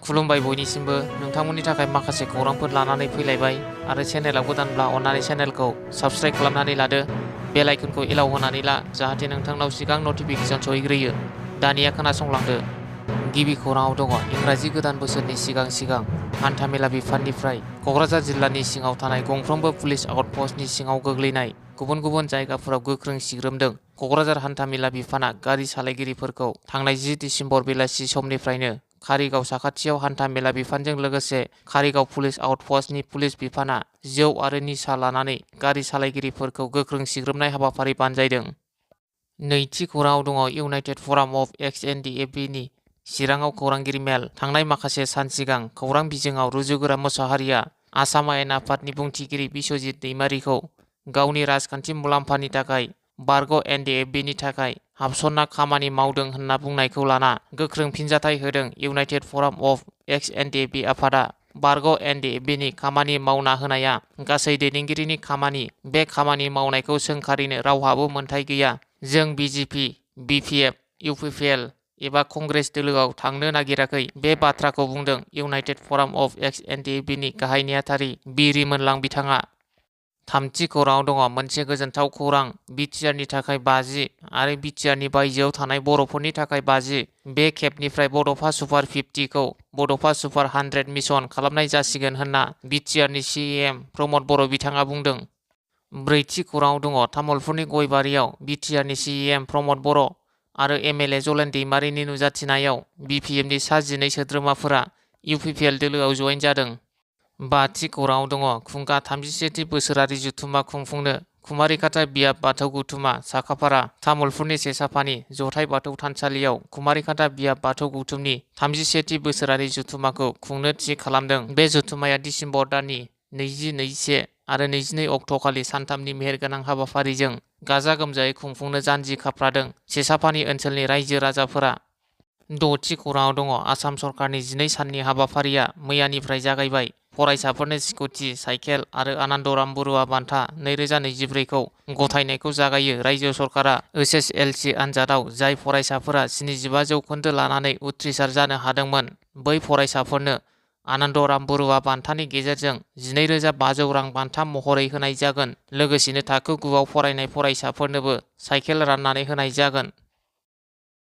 खुलुमबाय बयनिसिमबो नोंथांमोननि थाखाय माखासे खौरांफोर लानानै फैलायबाय आरो चेनेलाव गोदानब्ला अन्नानै चेनेलखौ साबस्क्राइब खालामनानै लादो बेल आइकनखौ एलाउ होनानै ला जाहाथे नोंथांनाव सिगां नटिफिकेसन सहैग्रोयो। दानिया खोनासंलांदो। गिबि खौराङाव दङ इंराजि गोदान बोसोरनि सिगां हान्थामेला बिफाननिफ्राय क'क्राझार जिल्लानि सिङाव थानाय गंफ्रोमबो पुलिस आउटपस्टनि सिङाव गोग्लैनाय गुबुन गुबुन जायगाफोराव गोख्रों सिग्रोमदों। क'क्राझार हान्थामेला बिफाना गारि सालायगिरिफोरखौ थांनाय 10 दिसेम्बर बेलासि समनिफ्रायनो कारिगाव साखाथियाव हान्थामेला बिफानजों लोगोसे कारिगाव पुलिस आउटपस्टनि पुलिस बिफाना जौ आरो निसा लानानै गारि सालायगिरिफोरखौ गोख्रों सिग्रोमनाय हाबाफारि बानजायदों। नैथि खौराङाव दङ इउनाइटेड फराम अफ एक्स-एन-डि-एफ-बि नि चिराङाव खौरांगिरि मेल। थांनाय माखासे सान सिगां खौरां बिजोङाव रुजुगोरा मोसाहारिया आसाम आयेन आफादनि बुंथिगिरि बिस्वजित दैमारिखौ गावनि राजखान्थि मुलाम्फानि थाखाय बारग' एन-डि-एफ-बि नि थाखाय हाबसनना खामानि मावदों होनना बुंनायखौ लाना गोख्रों फिनजाथाय होदों। इउनाइटेड फराम अफ एक्स-एन-डि-एफ-बि आफादा बारग' एन-डि-एफ-बि नि खामानि मावना होनाया गासै दैदेनगिरिनि खामानि। बे खामानि मावनायखौ सोंखारिनो रावहाबो मोन्थाइ गैया। जों बिजेपि, बिपिएफ, इउपिपिएल एबा कंग्रेस दोलोआव थांनो नागिराखै। बे बाथ्राखौ बुंदों इउनाइटेड फराम अफ एक्स-एन-डि-एफ-बि नि गाहाय नेहाथारि बि रिमोनलां बिथाङा। थामथि खौराङाव दङ मोनसे गोजोनथाव खौरां बिटिआरनि थाखाय 50 आरो बिटिआरनि बायजोआव थानाय बर'फोरनि थाखाय 50। बे खेबनिफ्राय बड'फा सुपार 50 खौ बड'फा सुपार 100 मिशन खालामनाय जासिगोन होनना बिटिआरनि सिएम प्रमद बर' बिथाङा बुंदों। ब्रैथि खौराङाव दङ तामुलपुरनि गयबारियाव बिटिआरनि सिएम प्रमद बर' आरो एमएलए जलेन दैमारिनि नुजाथिनायाव बिपिएफनि सा 12 सोद्रोमाफोरा इउपिपिएल दोलोआव जयेन जादों। बाथि खौराङाव दङ खुंगा 31थि बोसोरारि जथुम्मा खुंफुंनो कुमारिघाटा बियाब बाथौ गौथुमा साखाफारा। तामुलपुरनि सेसाफानि जथाइ बाथौ थानसालियाव कुमारिघाटा बियाब बाथौ गौथुमनि 31थि बोसोरारि जथुम्माखौ खुंनो थि खालामदों। बे जथुम्माया दिसेम्बर दाननि 20, 21 आरो 22 अक्ट'खालि सानथामनि मेहेरगोनां हाबाफारिजों गाजा गोमजायै खुंफुंनो जानजि खाफ्रादों सेसाफानि ओनसोलनि रायजो राजाफोरा। द'थि खौराङाव दङ आसाम सरकारनि 12 साननि हाबाफारिया मैयानिफ्राय जागायबाय। फरायसाफोरनो स्कुटि, साइकेल आरो आनन्दराम बरुवा बान्था 2024 खौ गथायनायखौ जागायो। रायजो सरकारा एसएसएलसि आनजादाव जाय फरायसाफोरा 75 जौखोन्दो लानानै उथ्रिसार जानो हादोंमोन बै फरायसाफोरनो आनन्दराम बरुवा बान्थानि गेजेरजों 12,500 रां बान्था महरै होनाय जागोन। लोगोसेनो थाखो 9 आव फरायनाय फरायसाफोरनोबो साइकेल राननानै होनाय जागोन।